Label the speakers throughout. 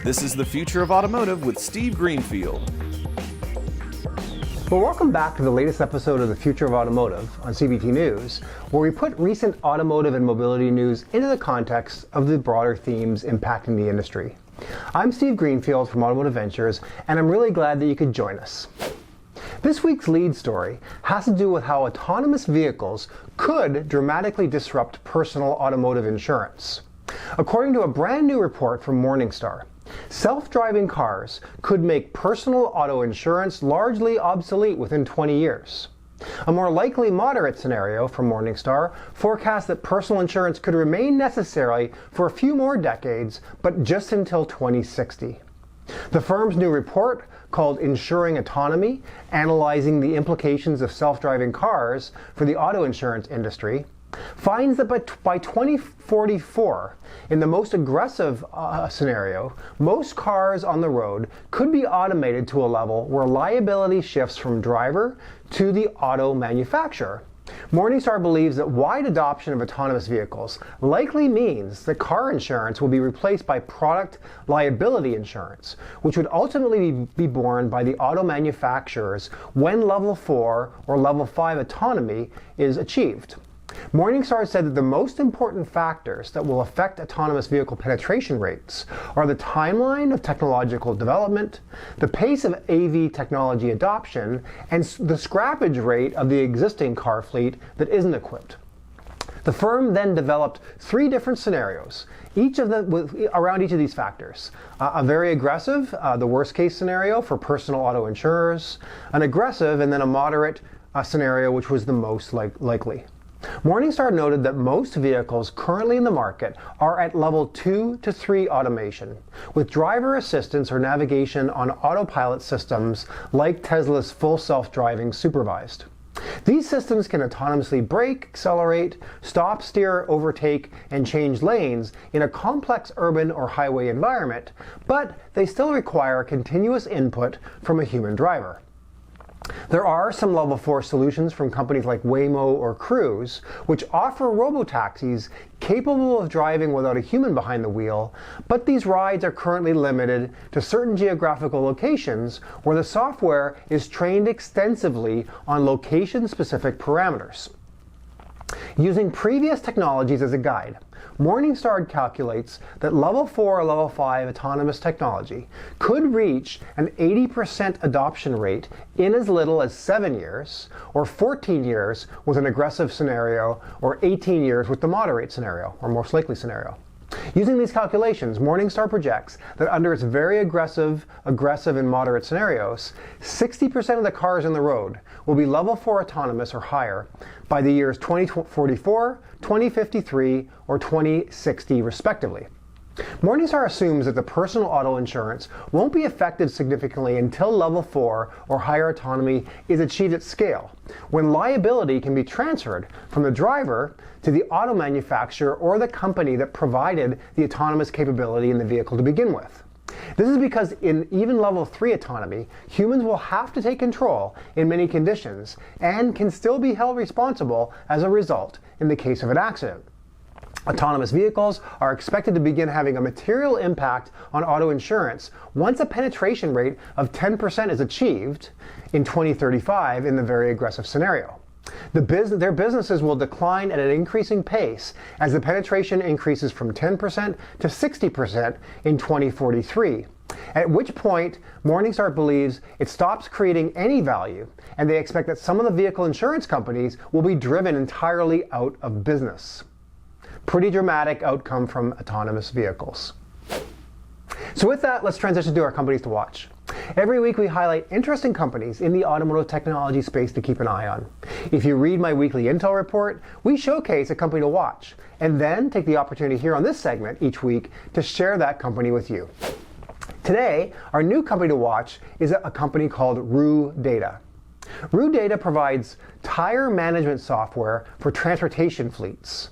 Speaker 1: This is the Future of Automotive with Steve Greenfield.
Speaker 2: Well, welcome back to the latest episode of the Future of Automotive on CBT News, where we put recent automotive and mobility news into the context of the broader themes impacting the industry. I'm Steve Greenfield from Automotive Ventures, and I'm really glad that you could join us. This week's lead story has to do with how autonomous vehicles could dramatically disrupt personal automotive insurance. According to a brand new report from Morningstar, self-driving cars could make personal auto insurance largely obsolete within 20 years. A more likely moderate scenario from Morningstar forecasts that personal insurance could remain necessary for a few more decades, but just until 2060. The firm's new report, called Insuring Autonomy, analyzing the implications of self-driving cars for the auto insurance industry, finds that by 2044, in the most aggressive scenario, most cars on the road could be automated to a level where liability shifts from driver to the auto manufacturer. Morningstar believes that wide adoption of autonomous vehicles likely means that car insurance will be replaced by product liability insurance, which would ultimately be borne by the auto manufacturers when level 4 or level 5 autonomy is achieved. Morningstar said that the most important factors that will affect autonomous vehicle penetration rates are the timeline of technological development, the pace of AV technology adoption, and the scrappage rate of the existing car fleet that isn't equipped. The firm then developed 3 different scenarios, each of them around each of these factors. A very aggressive, the worst case scenario for personal auto insurers, an aggressive, and then a moderate scenario, which was the most likely. Morningstar noted that most vehicles currently in the market are at level 2 to 3 automation, with driver assistance or navigation on autopilot systems like Tesla's full self-driving supervised. These systems can autonomously brake, accelerate, stop, steer, overtake, and change lanes in a complex urban or highway environment, but they still require continuous input from a human driver. There are some level 4 solutions from companies like Waymo or Cruise, which offer robotaxis capable of driving without a human behind the wheel, but these rides are currently limited to certain geographical locations where the software is trained extensively on location-specific parameters. Using previous technologies as a guide, Morningstar calculates that level 4 or level 5 autonomous technology could reach an 80% adoption rate in as little as 7 years, or 14 years with an aggressive scenario, or 18 years with the moderate scenario, or most likely scenario. Using these calculations, Morningstar projects that under its very aggressive, and moderate scenarios, 60% of the cars on the road will be level 4 autonomous or higher by the years 2044, 2053, or 2060 respectively. Morningstar assumes that the personal auto insurance won't be affected significantly until level 4 or higher autonomy is achieved at scale, when liability can be transferred from the driver to the auto manufacturer or the company that provided the autonomous capability in the vehicle to begin with. This is because in even level 3 autonomy, humans will have to take control in many conditions and can still be held responsible as a result in the case of an accident. Autonomous vehicles are expected to begin having a material impact on auto insurance once a penetration rate of 10% is achieved in 2035 in the very aggressive scenario. Their businesses will decline at an increasing pace as the penetration increases from 10% to 60% in 2043, at which point Morningstar believes it stops creating any value, and they expect that some of the vehicle insurance companies will be driven entirely out of business. Pretty dramatic outcome from autonomous vehicles. So with that, let's transition to our companies to watch. Every week we highlight interesting companies in the automotive technology space to keep an eye on. If you read my weekly Intel report, we showcase a company to watch, and then take the opportunity here on this segment each week to share that company with you. Today, our new company to watch is a company called Ruedata. Ruedata provides tire management software for transportation fleets.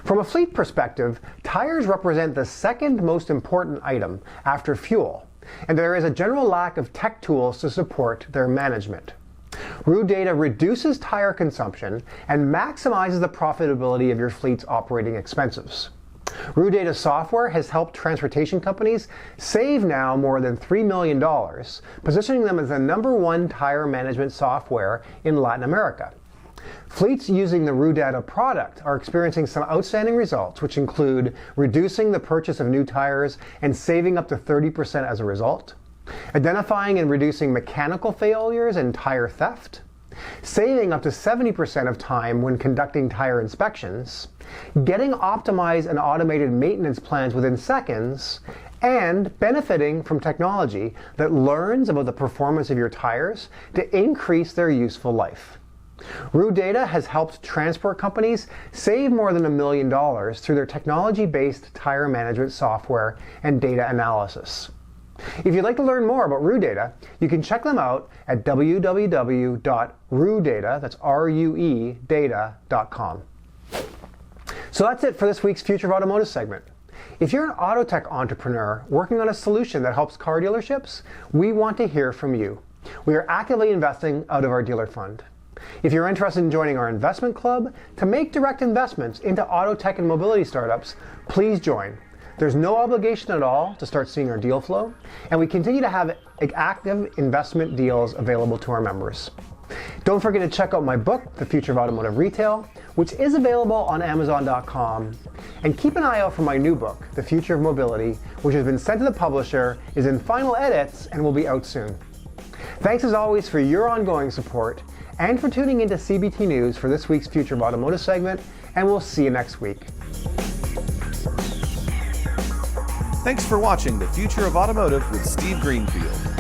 Speaker 2: From a fleet perspective, tires represent the second most important item after fuel, and there is a general lack of tech tools to support their management. Ruedata reduces tire consumption and maximizes the profitability of your fleet's operating expenses. Ruedata software has helped transportation companies save now more than $3 million, positioning them as the #1 tire management software in Latin America. Fleets using the Ruedata product are experiencing some outstanding results, which include reducing the purchase of new tires and saving up to 30% as a result, identifying and reducing mechanical failures and tire theft, saving up to 70% of time when conducting tire inspections, getting optimized and automated maintenance plans within seconds, and benefiting from technology that learns about the performance of your tires to increase their useful life. Ruedata has helped transport companies save more than $1 million through their technology-based tire management software and data analysis. If you'd like to learn more about Ruedata, you can check them out at www.ruedata, that's R-U-E, data.com. So that's it for this week's Future of Automotive segment. If you're an auto tech entrepreneur working on a solution that helps car dealerships, we want to hear from you. We are actively investing out of our dealer fund. If you're interested in joining our investment club to make direct investments into auto tech and mobility startups, please join. There's no obligation at all to start seeing our deal flow, and we continue to have active investment deals available to our members. Don't forget to check out my book, The Future of Automotive Retail, which is available on Amazon.com. And keep an eye out for my new book, The Future of Mobility, which has been sent to the publisher, is in final edits, and will be out soon. Thanks as always for your ongoing support, and for tuning into CBT News for this week's Future of Automotive segment, and we'll see you next week.
Speaker 1: Thanks for watching The Future of Automotive with Steve Greenfield.